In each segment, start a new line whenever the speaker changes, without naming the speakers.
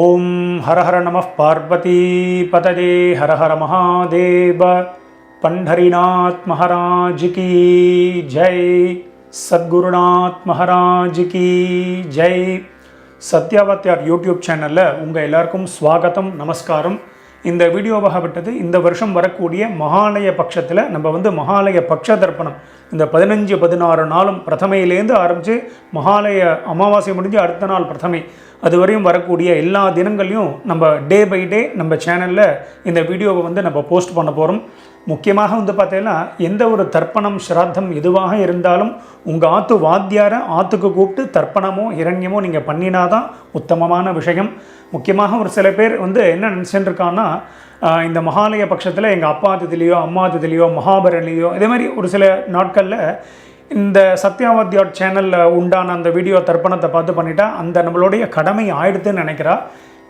ஓம் ஹர ஹர நம பார்வதி பதஜே ஹர ஹர மகாதேவ. பண்டரிநாத் மகாராஜ் கி ஜெய். சத்குருநாத் மகாராஜ் கி ஜெய். சத்யாவத்யார் யூடியூப் சேனலில் உங்கள் எல்லாருக்கும் ஸ்வாகத்தம், நமஸ்காரம். இந்த வீடியோவாகப்பட்டது இந்த வருஷம் வரக்கூடிய மகாலய பட்சத்தில் நம்ம மகாலய பட்ச தர்ப்பணம் இந்த 15-16 நாளும் பிரதமையிலேருந்து ஆரம்பித்து மகாலய அமாவாசை முடிஞ்சு அடுத்த நாள் பிரதமை அது வரையும் வரக்கூடிய எல்லா தினங்களையும் நம்ம டே பை டே நம்ம சேனலில் இந்த வீடியோவை நம்ம போஸ்ட் பண்ண போகிறோம். முக்கியமாக பார்த்தீங்கன்னா எந்த ஒரு தர்ப்பணம் ஸ்ராத்தம் எதுவாக இருந்தாலும் உங்கள் ஆற்று வாத்தியாரை ஆற்றுக்கு கூப்பிட்டு தர்ப்பணமோ இரண்யமோ நீங்கள் பண்ணினாதான் உத்தமமான விஷயம். முக்கியமாக ஒரு சில பேர் என்ன நினச்சிட்டுருக்கான்னா, இந்த மகாலய பட்சத்தில் எங்கள் அப்பா திதிலையோ அம்மா திதிலையோ மகாபரணிலையோ இதே மாதிரி ஒரு சில நாட்களில் இந்த சத்யாவத்யார் சேனலில் உண்டான அந்த வீடியோ தர்ப்பணத்தை பார்த்து பண்ணிட்டா அந்த நம்மளுடைய கடமை ஆயிடுதுன்னு நினைக்கிறா.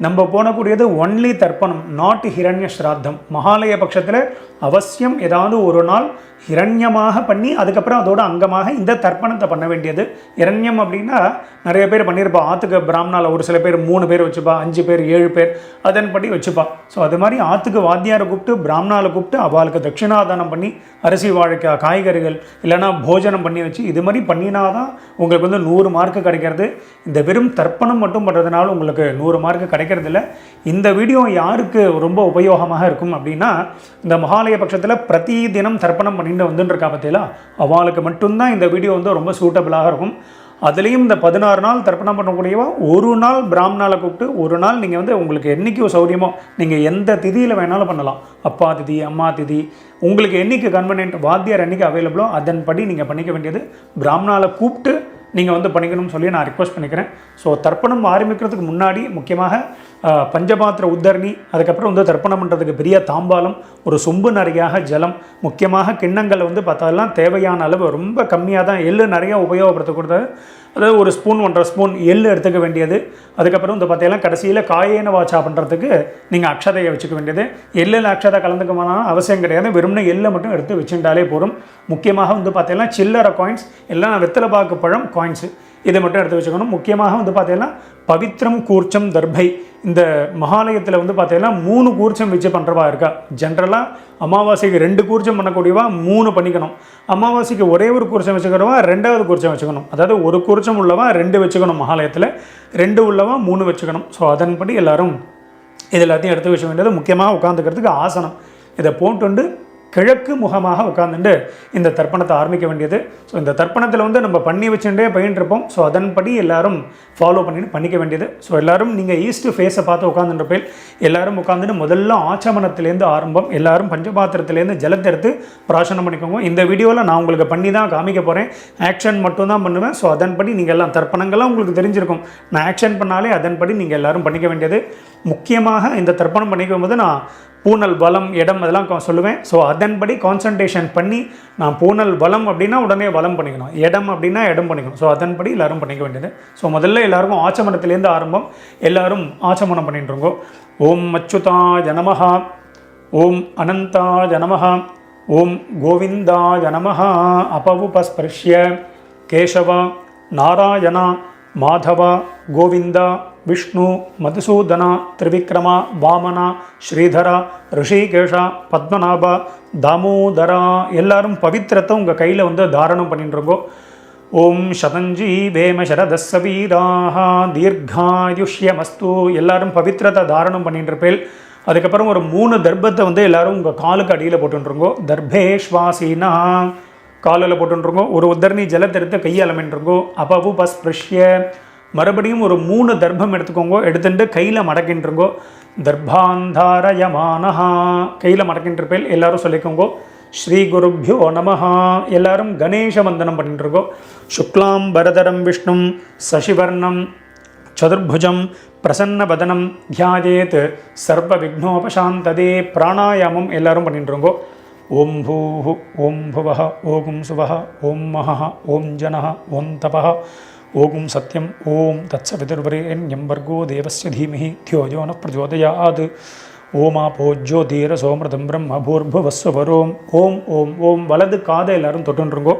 நம்ம போனக்கூடியது ஒன்லி தர்ப்பணம், நாட் ஹிரண்ய ஸ்ராத்தம். மகாலய பட்சத்தில் அவசியம் ஏதாவது ஒரு நாள் ஹிரண்யமாக பண்ணி அதுக்கப்புறம் அதோட அங்கமாக இந்த தர்ப்பணத்தை பண்ண வேண்டியது. இரண்யம் அப்படின்னா நிறைய பேர் பண்ணியிருப்பா. ஆற்றுக்கு பிராமணாவில் ஒரு சில பேர் 3 பேர் வச்சுப்பா, 5 பேர் 7 பேர் அதன்படி வச்சுப்பா. ஸோ அது மாதிரி ஆற்றுக்கு வாத்தியாரை கூப்பிட்டு பிராமணாவில் கூப்பிட்டு அவளுக்கு தட்சிணாதானம் பண்ணி அரிசி வாழைக்காய் காய்கறிகள் இல்லைனா போஜனம் பண்ணி வச்சு இது மாதிரி பண்ணினாதான் உங்களுக்கு 100 மார்க்கு கிடைக்கிறது. இந்த வெறும் தர்ப்பணம் மட்டும் பண்ணுறதுனால உங்களுக்கு 100 மார்க்கு கிடைக்கிறதில்ல. இந்த வீடியோ யாருக்கு ரொம்ப உபயோகமாக இருக்கும் அப்படின்னா, இந்த மகாலய பட்சத்தில் பிரதி தினம் தர்ப்பணம் பண்ணிட்டு வந்துருக்கா பார்த்தீங்களா, அவளுக்கு மட்டும்தான் இந்த வீடியோ ரொம்ப சூட்டபிளாக இருக்கும். அதுலேயும் இந்த 16 நாள் தர்ப்பணம் பண்ணக்கூடியவா ஒரு நாள் பிராமணால கூப்பிட்டு ஒரு நாள் நீங்கள் உங்களுக்கு என்றைக்கு சௌரியமோ நீங்கள் எந்த திதியில் வேணாலும் பண்ணலாம். அப்பா திதி அம்மா திதி உங்களுக்கு என்றைக்கு கன்வீனியன்ட் வாத்தியார் என்றைக்கு அவைலபிளோ அதன்படி நீங்கள் பண்ணிக்க வேண்டியது. பிராமணால கூப்பிட்டு நீங்கள் பண்ணிக்கணும்னு சொல்லி நான் ரிக்வஸ்ட் பண்ணிக்கிறேன். ஸோ தர்ப்பணம் ஆரம்பிக்கிறதுக்கு முன்னாடி முக்கியமாக பஞ்சபாத்திர உத்தரணி, அதுக்கப்புறம் தர்ப்பணம் பண்ணுறதுக்கு பெரிய தாம்பாலம், ஒரு சொம்பு நிறையாக ஜலம், முக்கியமாக கிண்ணங்கள் பார்த்ததெல்லாம் தேவையான அளவு ரொம்ப கம்மியாக தான், எள்ளு நிறையா உபயோகப்படுத்தக்கூடாது. அதாவது ஒரு ஸ்பூன் 1.5 ஸ்பூன் எள்ளு எடுத்துக்க வேண்டியது. அதுக்கப்புறம் பார்த்தீங்கன்னா கடைசியில் காயேன வாச்சா பண்ணுறதுக்கு நீங்கள் அக்ஷதையை வச்சுக்க வேண்டியது. எள்ளில் அக்ஷதை கலந்துக்கமான அவசியம் கிடையாது, வெறும்னா எள்ளை மட்டும் எடுத்து வச்சுட்டாலே போதும். முக்கியமாக பார்த்தீங்கன்னா சில்லறை காயின்ஸ் எல்லாம் வெத்தலை பாக்கு பழம் காயின்ஸு இதை மட்டும் எடுத்து வச்சுக்கணும். முக்கியமாக பார்த்தீங்கன்னா பவித்ரம் கூர்ச்சம் தர்பை. இந்த மகாலயத்தில் பார்த்தீங்கன்னா 3 கூர்ச்சம் வச்சு பண்ணுறவா இருக்கா. ஜென்ரலாக அமாவாசைக்கு 2 கூர்ச்சம் பண்ணக்கூடியவா 3 பண்ணிக்கணும். அமாவாசைக்கு ஒரே ஒரு கூர்ச்சம் வச்சுக்கிறவா 2வது கூர்ச்சம் வச்சுக்கணும். அதாவது ஒரு கூர்ச்சம் உள்ளவா 2 வச்சுக்கணும், மகாலயத்தில் 2 உள்ளவா 3 வச்சுக்கணும். ஸோ அதன்படி எல்லாரும் இது எல்லாத்தையும் எடுத்து வச்ச வேண்டியது. முக்கியமாக உட்காந்துக்கிறதுக்கு ஆசனம் இதை போட்டு கிழக்கு முகமாக உட்காந்துட்டு இந்த தர்ப்பணத்தை ஆரம்பிக்க வேண்டியது. ஸோ இந்த தர்ப்பணத்தில் நம்ம பண்ணி வச்சுட்டே போயின்ட்டுருப்போம். ஸோ அதன்படி எல்லோரும் ஃபாலோ பண்ணிக்க வேண்டியது. ஸோ எல்லோரும் நீங்கள் ஈஸ்ட் ஃபேஸை பார்த்து உட்காந்துருப்பேன். எல்லோரும் உட்காந்துட்டு முதல்ல ஆச்சமனத்துலேருந்து ஆரம்பம். எல்லோரும் பஞ்சபாத்திரத்துலேருந்து ஜலத்தை எடுத்து பிராசனம் பண்ணிக்கோங்க. இந்த வீடியோவில் நான் உங்களுக்கு பண்ணி தான் காமிக்க போகிறேன், ஆக்ஷன் மட்டும் தான் பண்ணுவேன். ஸோ அதன்படி நீங்கள் எல்லாம் தர்ப்பணங்கள்லாம் உங்களுக்கு தெரிஞ்சிருக்கும். நான் ஆக்ஷன் பண்ணாலே அதன்படி நீங்கள் எல்லோரும் பண்ணிக்க வேண்டியது. முக்கியமாக இந்த தர்ப்பணம் பண்ணிக்கும் போது நான் பூனல் வலம் இடம் அதெல்லாம் சொல்லுவேன். ஸோ அதன்படி கான்சன்ட்ரேஷன் பண்ணி நான் பூனல் வலம் அப்படின்னா உடனே வலம் பண்ணிக்கணும், இடம் அப்படின்னா இடம் பண்ணிக்கணும். ஸோ அதன்படி எல்லோரும் பண்ணிக்க வேண்டியது. ஸோ முதல்ல எல்லாருக்கும் ஆச்சமனத்திலேருந்து ஆரம்பம். எல்லோரும் ஆச்சமனம் பண்ணிட்டு இருக்கோம். ஓம் அச்சுதாய நமஹ, ஓம் அனந்தாய நமஹ, ஓம் கோவிந்தாய நமஹ. அபவுபஸ்பர்ஷ்ய கேசவ நாராயண மாதவ கோவிந்த விஷ்ணு மதுசூதன திரிவிக்ரம வாமன ஸ்ரீதர ரிஷிகேஷ பத்மநாப தாமோதரா. எல்லாரும் பவித்திரத்தை உங்கள் கையில் தாரணம் பண்ணிட்டுருக்கோ. ஓம் சதஞ்சி வேம சரதஸ்ஸ வீராஹ தீர்காயுஷ்யமஸ்து. எல்லாரும் பவித்திரத்தை தாரணம் பண்ணிட்டுருப்பேன். அதுக்கப்புறம் ஒரு 3 தர்ப்பத்தை எல்லாரும் உங்கள் காலுக்கு அடியில் போட்டுருங்கோ. தர்பேஷ்வாசீனா காலில் போட்டுருங்கோ. ஒரு உத்தரணி ஜலத்தை எடுத்து கையால் அமைன்றிருங்கோ. அப்பவு பஸ்பிருஷ்ய மறுபடியும் ஒரு 3 தர்ப்பம் எடுத்துக்கோங்க. எடுத்துட்டு கையில் மடக்கின்றிருங்கோ. தர்பாந்தாரயமானஹா கையில் மடக்கின்றிருப்பேன். எல்லாரும் சொல்லிக்கோங்கோ. ஸ்ரீ குருப்யோ நமஹா. எல்லாரும் கணேச வந்தனம் பண்ணிட்டுருக்கோம். சுக்லாம் பரதரம் விஷ்ணும் சசிவர்ணம் சதுர்புஜம் பிரசன்னவதனம் தியாயேத் சர்வ விக்னோபசாந்ததே. பிராணாயாமம் எல்லாரும் பண்ணிட்டுருங்கோ. ஓம் பூஹ ஓம் புவஹ ஓம் சுவஹ ஓம் மஹ ஓம் ஜனஹ ஓம் தபஹ ஓம் சத்யம் ஓம் தத்சவிதுர்வரேண்யம் வர்கோ தேவஸ்ய தீமஹி தியோ யோ ந பிரச்சோதயாத். ஓமாபோ ஜோதிர சோமிருதம் பிரம்ம பூர்புவஸ்வரோம். ஓம் ஓம் ஓம். வலது காதை எல்லாரும் தொட்டுருங்கோ.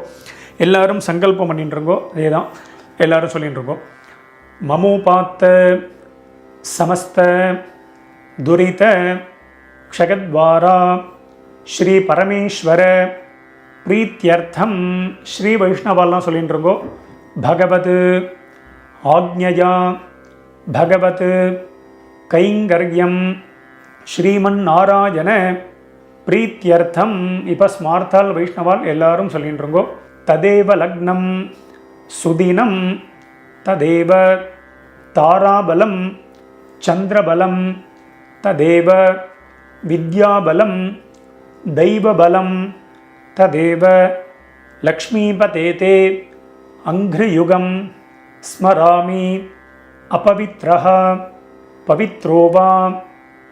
எல்லாரும் சங்கல்பம் பண்ணிட்டுருங்கோ. அதே தான் எல்லாரும் சொல்லிட்டுருக்கோம். மமோபாத்த समस्त दुरित क्षयद्वारा श्री परमेश्वर प्रीत्यर्थम श्री वैष्णवाल சொல்லின்றங்கோ भगवत आज्ञया भगवत कैंगर्यम श्रीमन्नारायण प्रीत्यर्थम இப்ப ஸ்மார்த்தால் வைஷ்ணவால் எல்லாரும் சொல்லின்றங்கோ तदेव लग्नं सुदिनं तदेव ताराबलं चंद्रबलं तदेव विद्याबलं दैवबलं तदेव लक्ष्मीपतेते अंघ्रियुगं स्मरामि अपवित्रः पवित्रो वा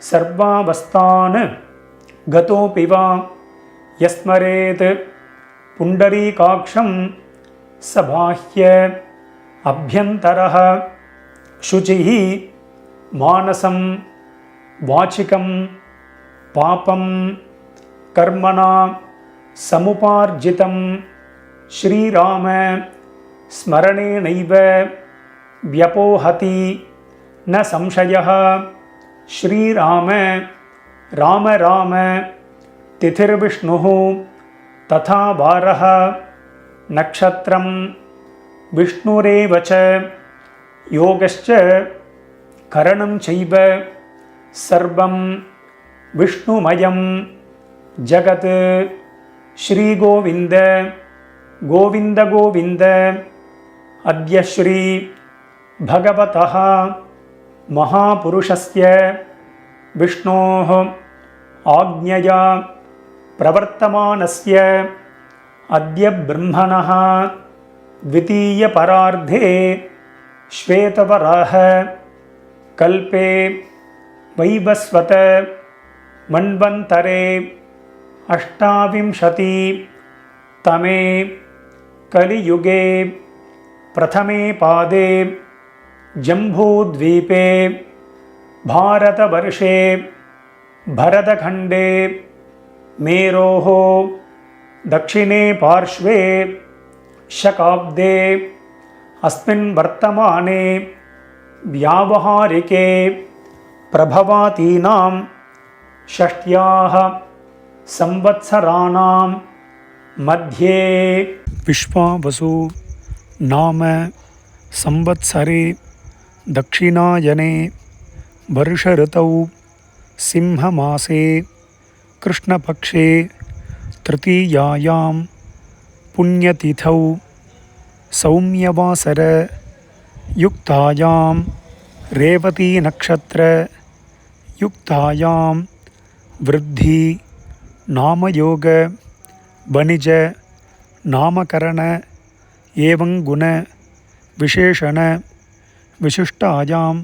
सर्वावस्थान् गतोऽपि वा यस्मरेत् पुंडरीकाक्षं सबाह्य अभ्यन्तरः शुचिः मानसं वाचिकं पापं कर्मणा समुपार्जितं श्रीराम स्मरणेनैव व्यपोहति न संशयः श्रीराम राम राम तिथिर्विष्णुः तथा वारः नक्षत्रं विष्णुरेव च योगश्च करणं चैव सर्वं विष्णुमयं जगत् श्रीगोविन्द गोविन्द गोविन्द अद्य श्री भगवतः महापुरुषस्य विष्णोः आज्ञया प्रवर्तमानस्य अद्य ब्रह्मणः द्वितीयपरार्धे श्वेतवराह कल्पे वैवस्वत मन्वन्तरे अष्टाविंशति तमे कलियुगे प्रथमे पादे जम्बूद्वीपे भारतवर्षे भरतखण्डे मेरोः दक्षिणे पार्श्वे शकाब्दे अस्मिन् वर्तमाने व्यावहारिके प्रभवातीनां षष्ट्याः संवत्सराणां मध्ये विश्वावसु नाम संवत्सरे दक्षिणायने वर्षऋतौ सिंहमासे कृष्णपक्षे तृतीयायां पुण्यतिथौ सौम्यवासर युक्तायां रेवती नक्षत्र युक्तायां वृद्धि नामयोग वणिज नामकरण एवं गुण विशेषण विशिष्टायाम्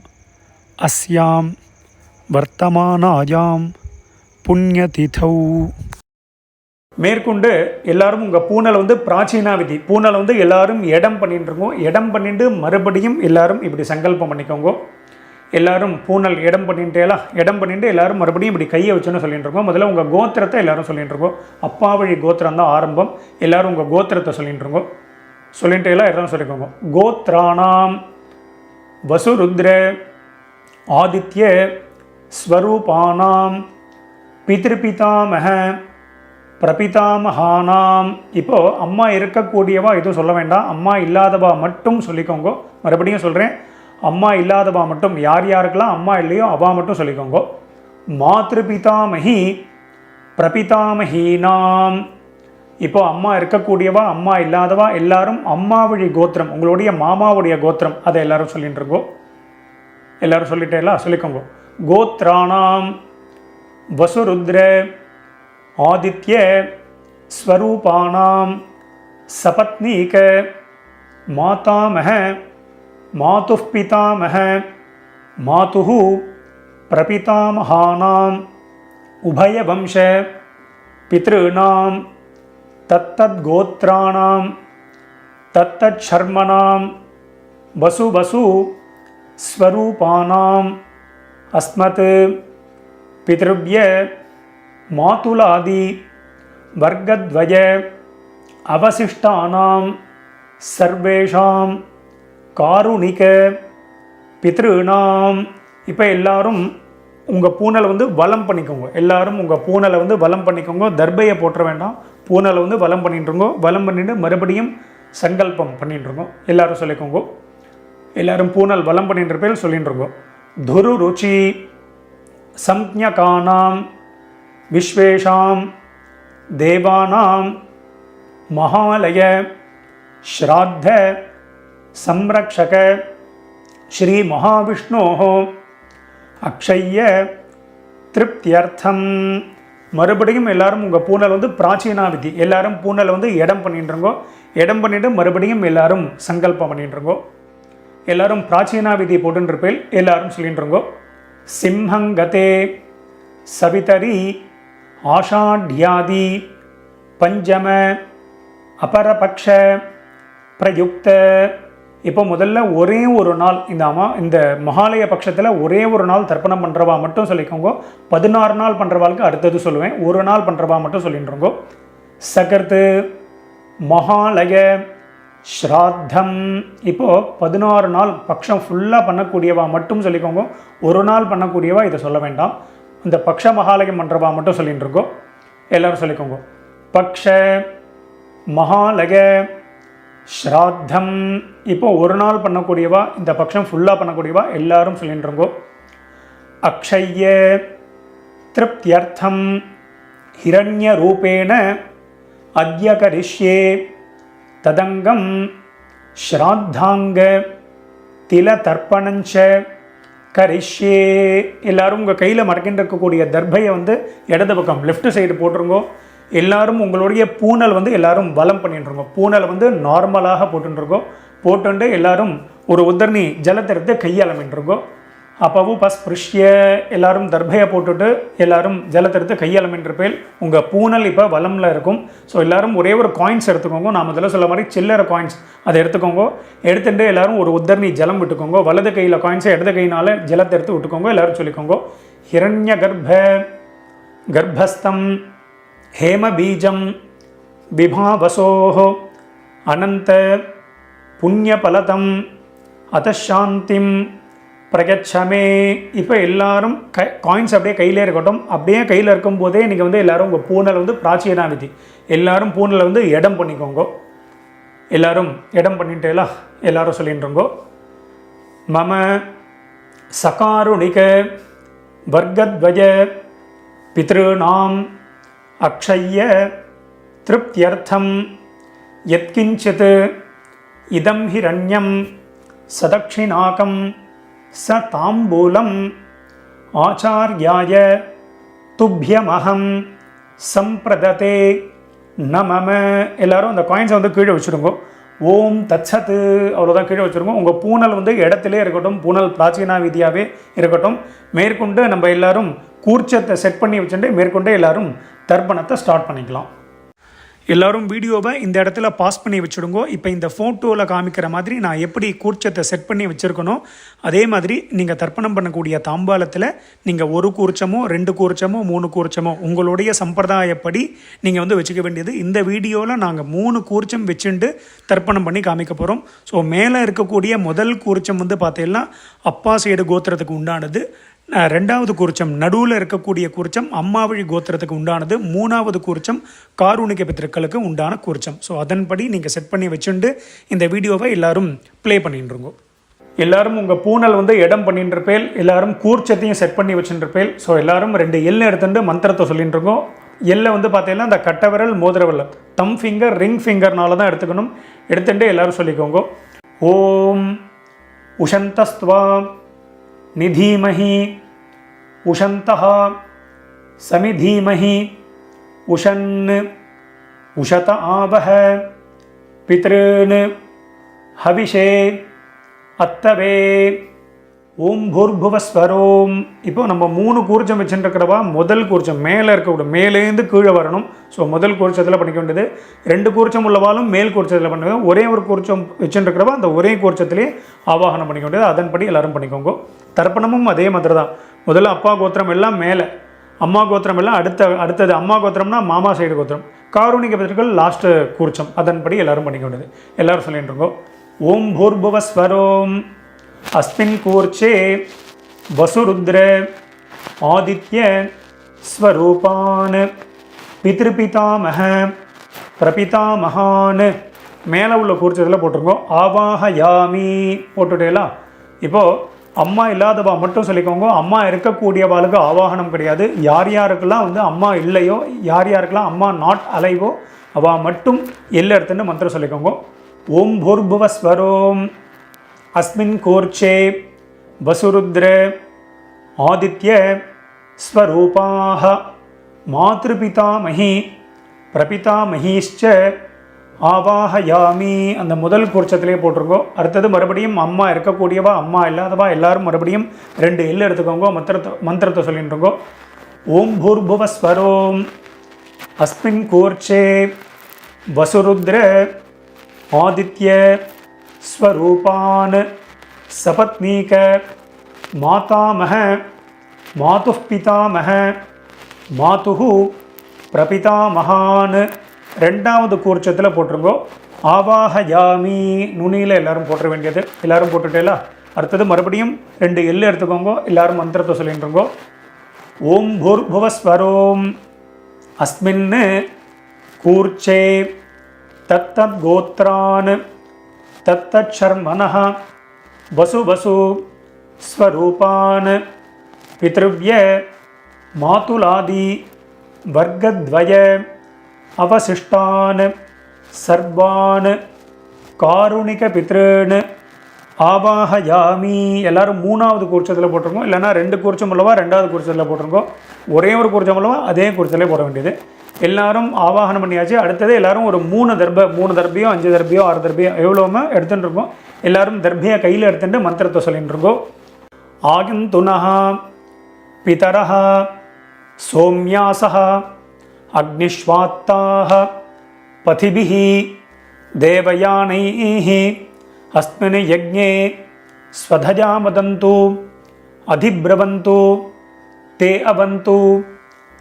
अस्यां वर्तमानायां पुण्यतिथौ மேற்கொண்டு எல்லாரும் உங்கள் பூனல் பிராச்சீனா விதி பூனல் எல்லாரும் இடம் பண்ணிட்டுருக்கோம். இடம் பண்ணிட்டு மறுபடியும் எல்லாரும் இப்படி சங்கல்பம் பண்ணிக்கோங்க. எல்லாரும் பூனல் இடம் பண்ணிட்டேலாம் இடம் பண்ணிட்டு எல்லாரும் மறுபடியும் இப்படி கையை வச்சுன்னு சொல்லிட்டு இருக்கோம். முதல்ல உங்கள் கோத்திரத்தை எல்லாரும் சொல்லிட்டு இருக்கோம். அப்பா வழி கோத்திரம் தான் ஆரம்பம். எல்லாரும் உங்கள் கோத்திரத்தை சொல்லிட்டு இருக்கோம். சொல்லிட்டு எல்லாம் எல்லாரும் சொல்லிக்கோங்க. கோத்ராணாம் வசுருத்ர ஆதித்ய ஸ்வரூபானாம் பித்ருபிதாமக பிரபிதாமகானாம். இப்போது அம்மா இருக்கக்கூடியவா எதுவும் சொல்ல வேண்டாம். அம்மா இல்லாதவா மட்டும் சொல்லிக்கோங்க. மறுபடியும் சொல்கிறேன், அம்மா இல்லாதவா மட்டும், யார் யாருக்கெல்லாம் அம்மா இல்லையோ அவா மட்டும் சொல்லிக்கோங்க. மாத்ருபிதாமகி பிரபிதாமகீனாம். இப்போது அம்மா இருக்கக்கூடியவா அம்மா இல்லாதவா எல்லாரும் அம்மா வழி கோத்திரம், உங்களுடைய மாமாவுடைய கோத்திரம், அதை எல்லாரும் சொல்லிட்டு இருக்கோம். எல்லாரும் சொல்லிட்டேலாம் சொல்லிக்கோங்க. கோத்ராணாம் வசுருத்ர ஆதித்ய ஸ்வரூபானாம் சபத்னீக மாதாமக மாதுः பிதாமக மாதுः பிரபிதாமகானாம் உபயவம்ச பித்ருணாம் தத்தத்கோத்ராணாம் தத்தச்சர்மணாம் வசு வசு ஸ்வரூபானாம் அஸ்மத் பித்ருவ்ய மாதுலாதி வர்க்கத்வய அவசிஷ்டானாம் சர்வேஷாம் காருணிக பித்ருணாம் இப்போ எல்லாரும் உங்கள் பூனலை வந்து வலம் பண்ணிக்கோங்க. எல்லாரும் உங்கள் பூனலை வந்து வலம் பண்ணிக்கோங்க. தர்பையை போட்டுற வேண்டாம். பூனலை வந்து வலம் பண்ணிட்டுருங்கோ. வலம் பண்ணிட்டு மறுபடியும் சங்கல்பம் பண்ணிட்டுருங்கோ. எல்லாரும் சொல்லிக்கோங்க. எல்லாரும் பூனல் வலம் பண்ணின்ற பேர் சொல்லிட்டுருங்கோ. துரு ருச்சி சம்ஞகானாம் விஸ்வேஷாம் தேவானாம் மகாலய ஸ்ராத்த சம்ரக்ஷக ஸ்ரீ மகாவிஷ்ணோஹோ அக்ஷய்ய திருப்தியர்த்தம். மறுபடியும் எல்லாரும் உங்கள் பூனல் வந்து பிராச்சீனா விதி. எல்லாரும் பூனலை வந்து இடம் பண்ணிட்டுருங்கோ. இடம் பண்ணிவிட்டு மறுபடியும் எல்லாரும் சங்கல்பம் பண்ணிட்டுருங்கோ. எல்லாரும் பிராச்சீனா விதி போட்டுருப்பேல் எல்லாரும் சொல்லிட்டுருங்கோ. சிம்ஹங்கதே சவிதரி ஆஷாட்யாதி பஞ்சம அபரபக்ஷ பிரயுக்த. இப்போ முதல்ல ஒரே ஒரு நாள் இந்த மகாலய பட்சத்தில் ஒரே ஒரு நாள் தர்ப்பணம் பண்ணுறவா மட்டும் சொல்லிக்கோங்க. 16 நாள் பண்ணுறவாளுக்கு அடுத்தது சொல்லுவேன். ஒரு நாள் பண்ணுறவா மட்டும் சொல்லிட்டுருங்கோ. சகர்த்து மகாலய ஸ்ராத்தம். இப்போது 16 நாள் பட்சம் ஃபுல்லாக பண்ணக்கூடியவா மட்டும் சொல்லிக்கோங்க. ஒரு நாள் பண்ணக்கூடியவா இதை சொல்ல வேண்டாம். இந்த பக்ஷ மகாலயம் பண்ணுறவா மட்டும் சொல்லிட்டுருக்கோ. எல்லோரும் சொல்லிக்கோங்க. பக்ஷ மகாலய ஸ்ராத்தம். இப்போ ஒரு நாள் பண்ணக்கூடியவா, இந்த பட்சம் ஃபுல்லாக பண்ணக்கூடியவா எல்லாரும் சொல்லிட்டுருங்கோ. அக்ஷய்ய திருப்தியர்த்தம் ஹிரண்ய ரூபேண அத்ய கரிஷ்யே ததங்கம் ஸ்ராத்தாங்க தில தர்ப்பணஞ்ச கரிஷ்யே. எல்லாரும் உங்கள் கையில் மடக்கிட்டு இருக்கக்கூடிய தர்பையை வந்து இடது பக்கம் லெஃப்ட் சைடு போட்டுருங்கோ. எல்லாரும் உங்களுடைய பூனல் வந்து எல்லாரும் வலம் பண்ணிட்டுருங்கோ. பூனலை வந்து நார்மலாக போட்டுருக்கோம். போட்டுண்டு எல்லாரும் ஒரு உத்தரணி ஜலத்தை எடுத்து கையாளமின்றிருக்கோ. அப்பவும் பஸ்பிருஷ்ய எல்லாரும் தர்பையை போட்டுட்டு எல்லாரும் ஜலத்தை எடுத்து கையாளமின்றிருப்பேல் உங்கள் பூனல் இப்போ வலமில் இருக்கும். ஸோ எல்லாரும் ஒரே ஒரு காயின்ஸ் எடுத்துக்கோங்க. நான் முதல்ல சொல்ல மாதிரி சில்லறை காயின்ஸ் அதை எடுத்துக்கோங்க. எடுத்துட்டு எல்லாரும் ஒரு உத்தரணி ஜலம் விட்டுக்கோங்க. வலது கையில் காயின்ஸை இடது கையினால் ஜலத்தை எடுத்து விட்டுக்கோங்க. எல்லாரும் சொல்லிக்கோங்க. ஹிரண்ய கர்ப்பஸ்தம் ஹேமபீஜம் விபாவசோஹ அனந்த புண்ணியபலதம் அதசாந்திம் பிரகச்சமே. இப்போ எல்லாரும் காயின்ஸ் அப்படியே கையிலே இருக்கட்டும். அப்படியே கையில் இருக்கும்போதே நீங்கள் வந்து எல்லோரும் உங்கள் பூனலை வந்து பிராச்சீனா விதி எல்லாரும் பூனலை வந்து இடம் பண்ணிக்கோங்க. எல்லாரும் இடம் பண்ணிட்டேலாம் எல்லாரும் சொல்லிட்டுருங்கோ. மம சகாருணிக வர்க்கத்வய பித்ருநாம் அக்ஷய்ய திருப்தியர்த்தம் யத்கிஞ்சித் இதம் ஹிரண்யம் சதக்ஷிணாகம் ச தாம்பூலம் ஆச்சார்யாய துப்யமஹம் சம்பிரததே நமம. எல்லாரும் அந்த காயின்ஸை வந்து கீழே வச்சுருங்கோ. ஓம் தத்சத்து அவ்வளோதான் கீழே வச்சுருக்கோம். உங்கள் பூனல் வந்து இடத்திலே இருக்கட்டும். பூனல் பிராச்சீனா விதியாகவே இருக்கட்டும். மேற்கொண்டு நம்ம எல்லாரும் கூர்ச்சத்தை செட் பண்ணி வச்சுட்டு மேற்கொண்டு எல்லாரும் தர்ப்பணத்தை ஸ்டார்ட் பண்ணிக்கலாம். எல்லோரும் வீடியோவை இந்த இடத்துல பாஸ் பண்ணி வச்சுடுங்கோ. இப்போ இந்த ஃபோட்டோவில் காமிக்கிற மாதிரி நான் எப்படி கூர்ச்சத்தை செட் பண்ணி வச்சுருக்கணும் அதே மாதிரி நீங்கள் தர்ப்பணம் பண்ணக்கூடிய தாம்பாலத்தில் நீங்கள் 1 கூர்ச்சமோ 2 கூர்ச்சமோ 3 கூர்ச்சமோ உங்களுடைய சம்பிரதாயப்படி நீங்கள் வந்து வச்சுக்க வேண்டியது. இந்த வீடியோவில் நாங்கள் 3 கூர்ச்சம் வச்சுட்டு தர்ப்பணம் பண்ணி காமிக்க போகிறோம். ஸோ மேலே இருக்கக்கூடிய முதல் கூர்ச்சம் வந்து பார்த்தீங்கன்னா அப்பா சைடு கோத்திரத்துக்கு உண்டானது. 2வது கூர்ச்சம் நடுவில் இருக்கக்கூடிய கூர்ச்சம் அம்மாவழி கோத்திரத்துக்கு உண்டானது. 3வது கூர்ச்சம் காரூணிக பித்திருக்களுக்கு உண்டான கூர்ச்சம். ஸோ அதன்படி நீங்கள் செட் பண்ணி வச்சுட்டு இந்த வீடியோவை எல்லாரும் ப்ளே பண்ணிட்டுருங்கோ. எல்லாரும் உங்கள் பூனல் வந்து இடம் பண்ணிட்டுருப்பேல் எல்லாரும் கூர்ச்சத்தையும் செட் பண்ணி வச்சுட்டுருப்பேல். ஸோ எல்லாரும் 2 எல்லை எடுத்துட்டு மந்திரத்தை சொல்லிட்டு இருக்கோம். எல்லை வந்து பார்த்தீங்கன்னா இந்த கட்டவிரல் மோதிரவிரல் தம் ஃபிங்கர் ரிங் ஃபிங்கர்னால தான் எடுத்துக்கணும். எடுத்துட்டு எல்லாரும் சொல்லிக்கோங்க. ஓம் உஷந்தஸ்துவா நிதீமஹி உஷந்தஹ சமிதீமஹி உஷன் உஷத ஆவஹ பித்ருன் ஹவிஷே அத்தவே ஓம் பூர்புவஸ்வரோம். இப்போ நம்ம 3 கூர்ச்சம் வச்சுருக்கிறவா முதல் கூர்ச்சம் மேலே இருக்கக்கூடாது, மேலேருந்து கீழே வரணும். ஸோ முதல் கூர்ச்சத்தில் பண்ணிக்க வேண்டியது. 2 கூர்ச்சம் உள்ளவாலும் மேல் கூர்ச்சத்தில் பண்ணுறது. ஒரே ஒரு கூர்ச்சம் வச்சுருக்கிறவா அந்த ஒரே கூர்ச்சத்திலே ஆவாகனம் பண்ணிக்க வேண்டியது. அதன்படி எல்லாரும் பண்ணிக்கோங்க. தர்ப்பணமும் அதே மாதிரி தான். முதல்ல அப்பா கோத்திரம் எல்லாம் மேலே, அம்மா கோத்திரம் எல்லாம் அடுத்தது. அம்மா கோத்திரம்னா மாமா சைடு கோத்திரம். காரூணிக பிதர்கள் லாஸ்ட்டு கூர்ச்சம். அதன்படி எல்லாரும் பண்ணிக்க வேண்டியது. எல்லாரும் சொல்லிட்டு இருக்கோம். ஓம் பூர்புவஸ்வரோம் அஸ்மின் கூர்ச்சே வசுருத்ர ஆதித்ய ஸ்வரூபான் பித்ருபிதாமக பிரபிதாமகான் மேலே உள்ள குறிச்சதில் போட்டிருக்கோம். ஆவாஹயாமி போட்டுட்டேலாம். இப்போது அம்மா இல்லாதவா மட்டும் சொல்லிக்கோங்க. அம்மா இருக்கக்கூடியவாளுக்கு ஆவாகனம் கிடையாது. யார் யாருக்கெல்லாம் வந்து அம்மா இல்லையோ, யார் யாருக்கெல்லாம் அம்மா நாட் அலைவோ அவள் மட்டும் எல்லை எடுத்துன்னு மந்திரம் சொல்லிக்கோங்க. ஓம் பூர்புவஸ்வரோம் அஸ்மின் கோர்ச்சே வசுருத்ர ஆதித்ய ஸ்வரூபாஹ மாத்ருபிதாமஹி பிரபிதாமஹீஷ்ச ஆவாஹயாமி. அந்த முதல் கூர்ச்சத்திலே போட்டிருக்கோம். அடுத்தது மறுபடியும் அம்மா இருக்கக்கூடியவா அம்மா இல்லாதவா எல்லாரும் மறுபடியும் 2 எல் எடுத்துக்கோங்க. மந்திரத்தை சொல்லிட்டுருக்கோ. ஓம் பூர்புவஸ்வரோம் அஸ்மின் கூர்ச்சே வசுருத்ர ஆதித்ய ஸ்வரூபான் சபத்னீக மாதாமக மாதுः பிதாமக மாதுஹு பிரபிதாமகான். 2வது கூர்ச்சத்தில் போட்டிருக்கோ. ஆவாஹயாமி நுனியில் எல்லாரும் போட்டுற வேண்டியது. எல்லாரும் போட்டுட்டேலா. அடுத்தது மறுபடியும் 2 எல் எடுத்துக்கோங்க. எல்லாரும் மந்திரத்தை சொல்லிட்டுருங்கோ. ஓம் பூர்புவஸ்வரோம் அஸ்மின் கூர்ச்சே தத்தத் கோத்ரான் தத்தத் சர்மனஹ வசு வசு ஸ்வரூபான் பித்ருவ்ய மாதுலாதி வர்க்கத்வய அவசிஷ்டான் சர்வான் காருணிக பித்ருன் ஆவாஹயாமி. எல்லாரும் 3வது கூர்ச்சத்தில் போட்டிருக்கோம். இல்லைனா 2 கூர்ச்சம் அல்லவா 2வது கூர்ச்சத்தில் போட்டிருக்கோம். ஒரே ஒரு கூர்ச்சம் அல்லவா அதே கூர்ச்சலே போட வேண்டியது. எல்லாரும் ஆவாகனம் பண்ணியாச்சு. அடுத்தது எல்லாரும் ஒரு 3 தர்பியோ 5 தர்பியோ 6 தர்பியோ எவ்வளோமே எடுத்துகிட்டு இருக்கோம். எல்லாரும் தர்பியை கையில் எடுத்துட்டு மந்திரத்தை சொல்லிட்டு இருக்கோம். ஆகந்துனஹ பிதரஹ சோம்யாசஹ அக்னிஷ்வாத்தாஹ பதிபிஹி தேவயானைஹ அஸ்மின் யஜ்ஞே ஸ்வதஜாமதந்து அதிப்ரவந்து தே அவந்து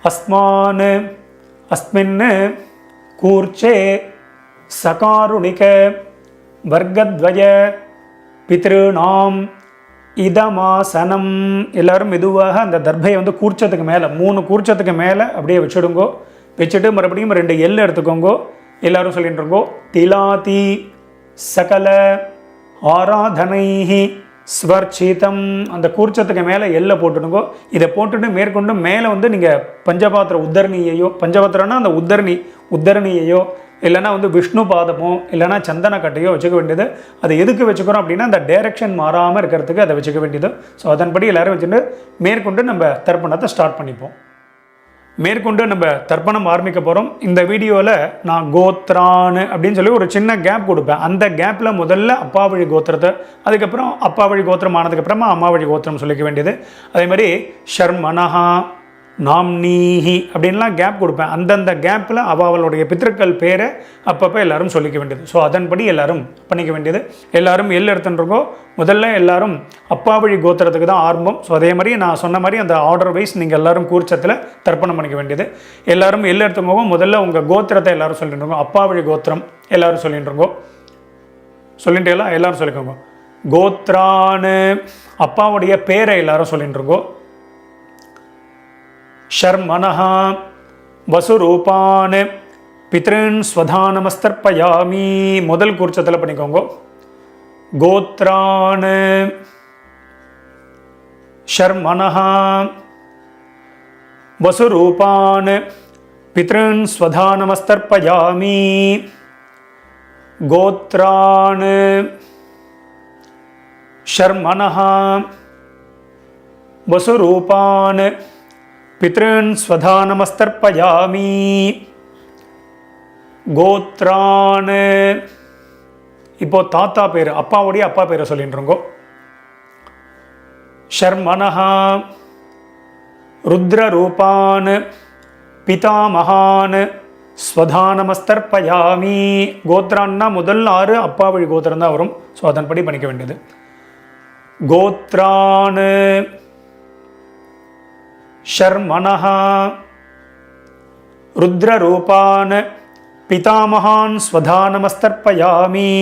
அஸ்மான் அஸ்மின் கூர்ச்சே சகாருணிக வர்க்கத்வய பித்ருநாம் இதமாசனம். எல்லாரும் மெதுவாக அந்த தர்பையை வந்து கூர்ச்சத்துக்கு மேலே 3 கூர்ச்சத்துக்கு மேலே அப்படியே வச்சுடுங்கோ. வச்சுட்டு மறுபடியும் 2 எல் எடுத்துக்கோங்கோ. எல்லாரும் சொல்லிட்டு இருக்கோ. திலாதி சகல ஆராதனைஹி ஸ்வர்ச்சிதம். அந்த கூர்ச்சத்துக்கு மேலே எல்லை போட்டுடுங்கோ. இதை போட்டுட்டு மேற்கொண்டு மேலே வந்து நீங்கள் பஞ்சபாத்திர உத்தரணியையோ, பஞ்சபாத்திரம்னா அந்த உத்தரணியையோ இல்லைனா வந்து விஷ்ணு பாதமோ இல்லைனா சந்தன கட்டையோ வச்சுக்க வேண்டியது. அதை எதுக்கு வச்சுக்கிறோம் அப்படின்னா அந்த டைரக்ஷன் மாறாமல் இருக்கிறதுக்கு அதை வச்சுக்க வேண்டியது. ஸோ அதன்படி எல்லோரும் வச்சுட்டு மேற்கொண்டு நம்ம தர்ப்பணத்தை ஸ்டார்ட் பண்ணிப்போம். மேற்கொண்டு நம்ம தர்ப்பணம் ஆரம்பிக்க போகிறோம். இந்த வீடியோவில் நான் கோத்ரான் அப்படின்னு சொல்லி ஒரு சின்ன கேப் கொடுப்பேன். அந்த கேப்பில் முதல்ல அப்பா வழி கோத்திரத்தை, அதுக்கப்புறம் அப்பா வழி கோத்திரம் ஆனதுக்கப்புறமா அம்மா வழி கோத்திரம் சொல்லிக்க வேண்டியது. அதே மாதிரி ஷர்மனஹா நாம்னீஹி அப்படின்லாம் கேப் கொடுப்பேன். அந்தந்த கேப்பில் அவளுடைய பித்திருக்கள் பேரை அப்பப்போ எல்லாரும் சொல்லிக்க வேண்டியது. ஸோ அதன்படி எல்லாரும் பண்ணிக்க வேண்டியது. எல்லாரும் எல் எடுத்துட்டுருக்கோ. முதல்ல எல்லாரும் அப்பா வழி கோத்திரத்துக்கு தான் ஆரம்பம். ஸோ அதே மாதிரி நான் சொன்ன மாதிரி அந்த ஆர்டர் வைஸ் நீங்கள் எல்லாரும் கூர்ச்சத்தில் தர்ப்பணம் பண்ணிக்க வேண்டியது. எல்லாரும் எல் எடுத்துக்கோங்க. முதல்ல உங்கள் கோத்திரத்தை எல்லாரும் சொல்லிட்டு இருக்கோம். அப்பா வழி கோத்திரம் எல்லாரும் சொல்லிட்டு இருக்கோம். சொல்லிட்டு எல்லாரும் சொல்லிக்கோங்க. கோத்ரான்னு அப்பாவுடைய பேரை எல்லாரும் சொல்லிட்டு இருக்கோம். ஷர்மனஹ வசுரூபான் பித்ருன் ஸ்வதானமஸ்தர்ப்பயாமி. முதல் கூர்ச்சத்தில் பண்ணிக்கோங்க. கோத்ரான் ஷர்மனஹ வசுரூபான் பித்ருன் ஸ்வதானமஸ்தர்ப்பயாமி. கோத்ரான் ஷர்மனஹ வசுரூபான் பித்ருன் ஸ்வதானமஸ்தர்ப்பயாமி. கோத்ரான் இப்போ தாத்தா பேர் அப்பாவுடைய அப்பா பேரை சொல்லிட்டு இருக்கோம். ஷர்மனஹ ருத்ரரூபான் பிதாமகான் ஸ்வதானமஸ்தர்ப்பயாமி. கோத்ரான்னா முதல் 6 அப்பா வழி கோத்திரம் தான் வரும். ஸோ அதன்படி பண்ணிக்க வேண்டியது. கோத்ரான் ஷர்மனஹ ருத்ரரூபான் பிதாமகான் ஸ்வதானமஸ்தர்ப்பயாமி.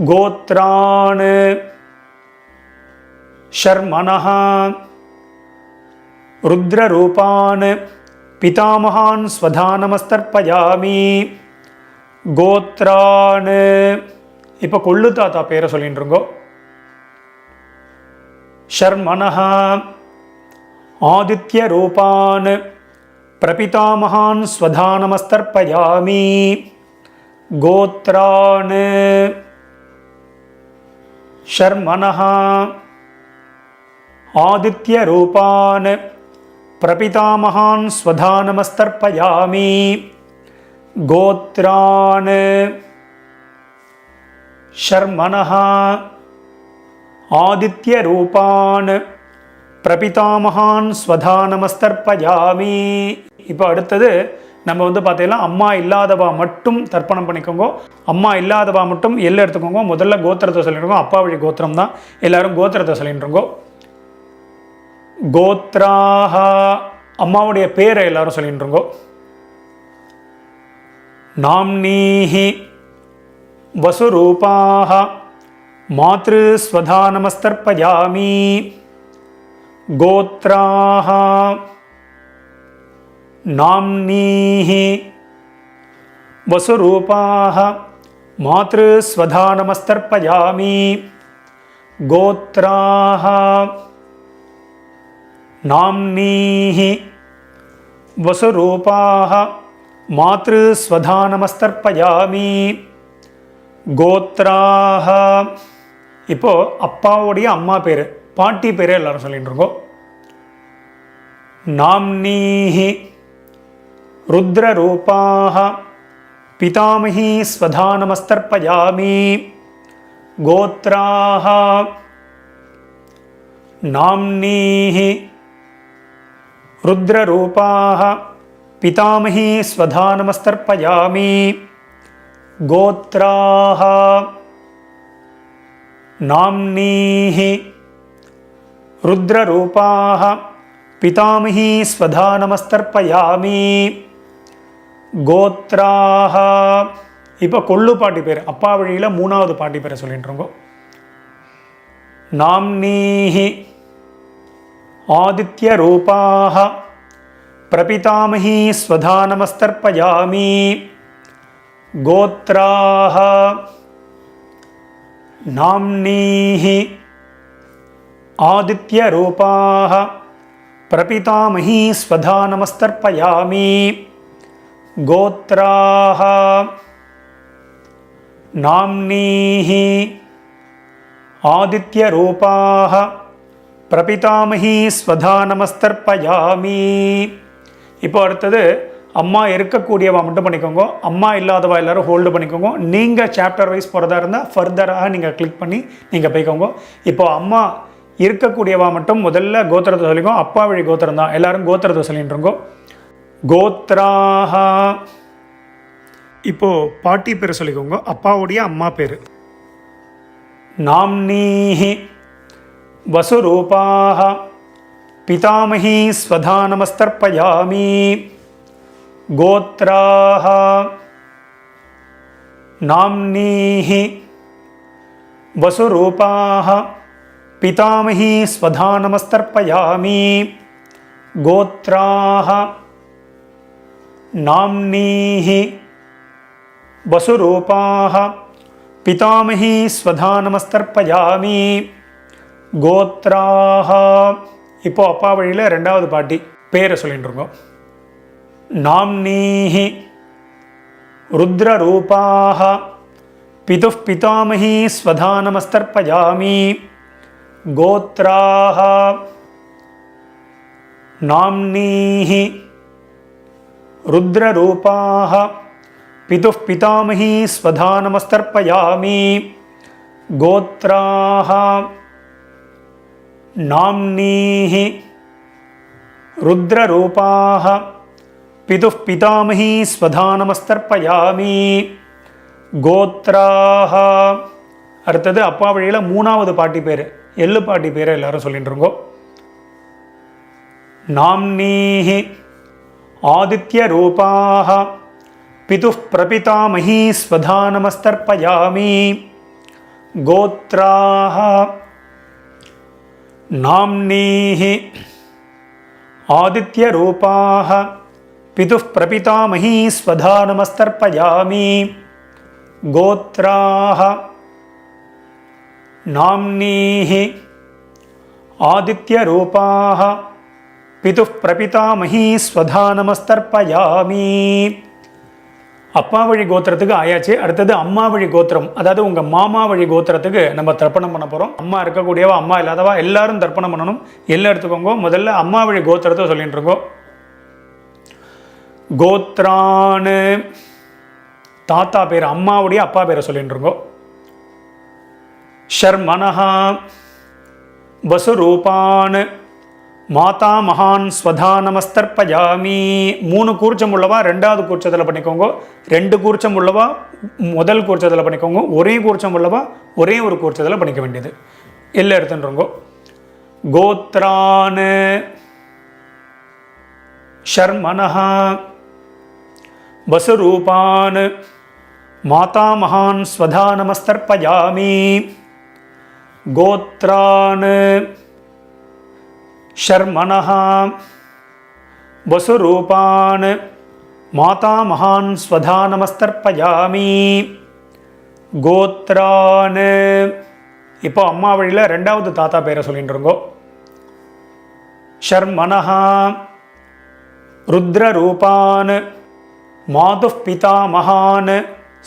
கோத்ரான் शर्मणः रुद्ररूपान् पितामहान् स्वधा नमस्तर्पयामि गोत्रान् இப்போ கொள்ளு தாத்தா பேரை சொல்லிட்டுருங்கோ. शर्मणः आदित्य रूपान् प्रपितामहान् स्वधा नमस्तर्पयामि गोत्रान् शर्मणः आदित्य रूपान् प्रपितामहान् स्वधा नमस्तर्पयामि गोत्रान् शर्मणः आदित्य रूपान् பிரபிதாமகான் ஸ்வதா நமஸ்தர்ப்பயாமி. இப்போ அடுத்தது நம்ம பார்த்தீங்கன்னா அம்மா இல்லாதவா மட்டும் தர்ப்பணம் பண்ணிக்கோங்க. அம்மா இல்லாதவா மட்டும் எல்லாம் எடுத்துக்கோங்க. முதல்ல கோத்திரத்தை சொல்லிடுங்க. அப்பா வழி கோத்திரம் தான். எல்லாரும் கோத்திரத்தை சொல்லிட்டுருங்க. கோத்ராஹ அம்மாவுடைய பேரை எல்லாரும் சொல்லிட்டுருங்க. நாம்னீஹி வசுரூபாஹ மாத்ரு ஸ்வதா நமஸ்தர்ப்பயாமி गोत्राः नाम्नीः वसुरूपाः मातृस्वधा नमस्तर्पयामि गोत्राः नाम्नीः वसुरूपाः मातृस्वधा नमस्तर्पयामि गोत्राः. இப்போ அப்பாவுடைய அம்மா பேர் பாட்டி பேரே எல்லாரும் சொல்லிட்டு இருக்கோம். நாம்னீஹி ருத்ரரூபாஹ பிதாமஹி ஸ்வதா நமஸ்தர்ப்பயாமி கோத்ராஹ நாம்னீஹி ருத்ரரூபாஹ பிதாமஹி ஸ்வதா நமஸ்தர்ப்பயாமி கோத்ராஹ நாம்னீஹி रुद्ररूपाः पितामही स्वधा नमस्तर्पयामि गोत्राः. இப்போ கொள்ளு பாட்டி பேர் அப்பா வழியில் மூணாவது பாட்டி பேரை சொல்லிட்டுருங்கோ. நாம்னீஹி ஆதித்ய ரூபாः பிரபிதாமஹி ஸ்வதா நமஸ்தர்ப்பயாமி கோத்ராः நாம்னீஹி आदित्य रूपाः प्रपितामही स्वधा नमस्तर्पयामि गोत्राः नाम्नीः आदित्य रूपाः प्रपितामही स्वधा नमस्तर्पयामि. இப்போ அடுத்தது அம்மா இருக்கக்கூடியவா மட்டும் பண்ணிக்கோங்க. அம்மா இல்லாதவா எல்லாரும் ஹோல்டு பண்ணிக்கோங்க. நீங்கள் சாப்டர் வைஸ் போகிறதா இருந்தால் ஃபர்தராக நீங்கள் கிளிக் பண்ணி நீங்கள் போய்க்கோங்க. இப்போ அம்மா இருக்கக்கூடியவா மட்டும் முதல்ல கோத்திரத்தை சொல்லிக்கோ. அப்பா வழி கோத்திரம் தான். எல்லாரும் கோத்திரத்தை சொல்லிட்டு இருக்கோம். கோத்ராஹ இப்போ பாட்டி பேர் சொல்லிக்கோங்க. அப்பாவுடைய அம்மா பேர். நாம்னீஹி வசுரூபாஹ பிதாமஹி ஸ்வதா நமஸ்தர்ப்பயாமி கோத்ராஹ நாம்னீஹி வசுரூபாஹ पितामही स्वधा नमस्तर्पयामि गोत्राः नाम्नीः वसुरूपाः पितामही स्वधा नमस्तर्पयामि गोत्राः. இப்போ அப்பா வழியில் ரெண்டாவது பாட்டி பேரை சொல்லிட்டுருங்க. நாம்னீஹி ருத்ரரூபாः पितुः पितामही स्वधा नमस्तर्पयामि गोत्राः नाम्नीः रुद्ररूपाः पितुः पितामही स्वधा नमस्तर्पयामि गोत्राः नाम्नीः रुद्ररूपाः पितुः पितामही स्वधा नमस्तर्पयामि गोत्राः. அடுத்தது அப்பா வழியில் மூணாவது பாட்டி பேர் எள்ளு பாட்டி பேரை எல்லாரும் சொல்லிட்டு இருக்கோ. நாம்னீஹி ஆதித்ய ரூபாஹ पितुः प्रपितामही स्वधा नमस्तर्पयामि गोत्राः नाम्नीः आदित्यरूपाः पितुः प्रपितामही स्वधा नमस्तर्पयामि गोत्राः नाम्नीः आदित्यरूपाः पितुः प्रपितामही स्वधा नमस्तर्पयामि அப்பா வழி கோத்திரத்துக்கு ஆயாச்சு. அடுத்தது அம்மா வழி கோத்திரம், அதாவது உங்கள் மாமா வழி கோத்திரத்துக்கு நம்ம தர்ப்பணம் பண்ண போகிறோம். அம்மா இருக்கக்கூடியவா அம்மா இல்லாதவா எல்லாரும் தர்ப்பணம் பண்ணணும். எல்லாம் எடுத்துக்கோங்க. முதல்ல அம்மா வழி கோத்திரத்தை சொல்லிட்டு இருக்கோம். கோத்ரான்னு தாத்தா பேர், அம்மாவுடைய அப்பா பேரை சொல்லிட்டு இருக்கோம். ஷர்மனஹா வசுரூபான் மாதா மகான் ஸ்வதா நமஸ்தர்ப்பயாமி. 3 கூர்ச்சம் உள்ளவா ரெண்டாவது கூர்ச்சத்தில் பண்ணிக்கோங்க. 2 கூர்ச்சம் உள்ளவா முதல் கூர்ச்சத்தில் பண்ணிக்கோங்க. ஒரே கூர்ச்சம் உள்ளவா ஒரே ஒரு கூர்ச்சத்தில் பண்ணிக்க வேண்டியது. எல்லாம் எடுத்துன்றோங்க. கோத்ரான் ஷர்மனஹா வசுரூபான் மாதா மகான் ஸ்வதா நமஸ்தர்ப்பயாமி. கோத்ரான் ஷர்மனஹ வசுரூபான் மாதா மகான் ஸ்வதா நமஸ்தர்ப்பயாமி. கோத்ரான் இப்போ அம்மா வழியில் ரெண்டாவது தாத்தா பேரை சொல்லிட்டு இருக்கோம். ஷர்மனஹ ருத்ரரூபான் மாதுः பிதா மகான்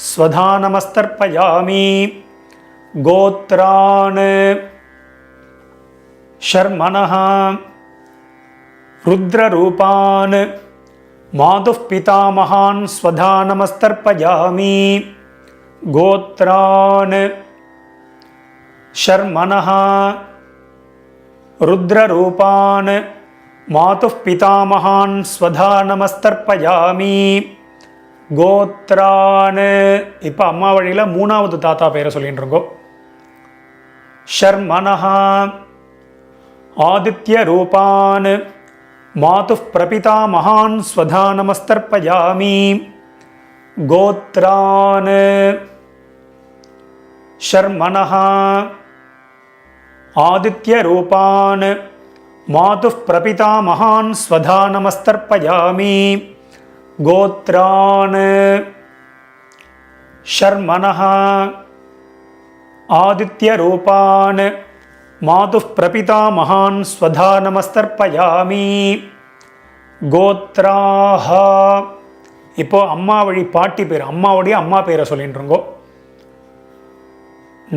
ஸ்வதா நமஸ்தர்ப்பயாமி. கோத்ரான் ஷர்மனஹ ருத்ரரூபான் மாதுः பிதா மகான் ஸ்வதா நமஸ்தர்ப்பயாமி. கோத்ரான் ஷர்மனஹ ருத்ரரூபான் மாதுः பிதா மகான் ஸ்வதா நமஸ்தர்ப்பயாமி. கோத்ரான் இப்போ அம்மா வழியில் 3வது தாத்தா பேரை சொல்லிட்டு இருக்கோம். ஷர்மனஹ ஆதித்யரூபான் மாதுः பிரபிதா மகான் ஸ்வதா நமஸ்தர்ப்பயாமி. கோத்ரான் ஷர்மனஹ ஆதித்யரூபான் மாதுः பிரபிதா மகான் ஸ்வதா நமஸ்தர்ப்பயாமி. கோத்ரான் ஷர்மனஹ ஆதித்யரூபான் மாதுः பிரபிதா மகான் ஸ்வதா நமஸ்தர்ப்பயாமி. கோத்ராஹ இப்போ அம்மா வழி பாட்டி பேர், அம்மாவுடைய அம்மா பேரை சொல்லிட்டு இருக்கோம்.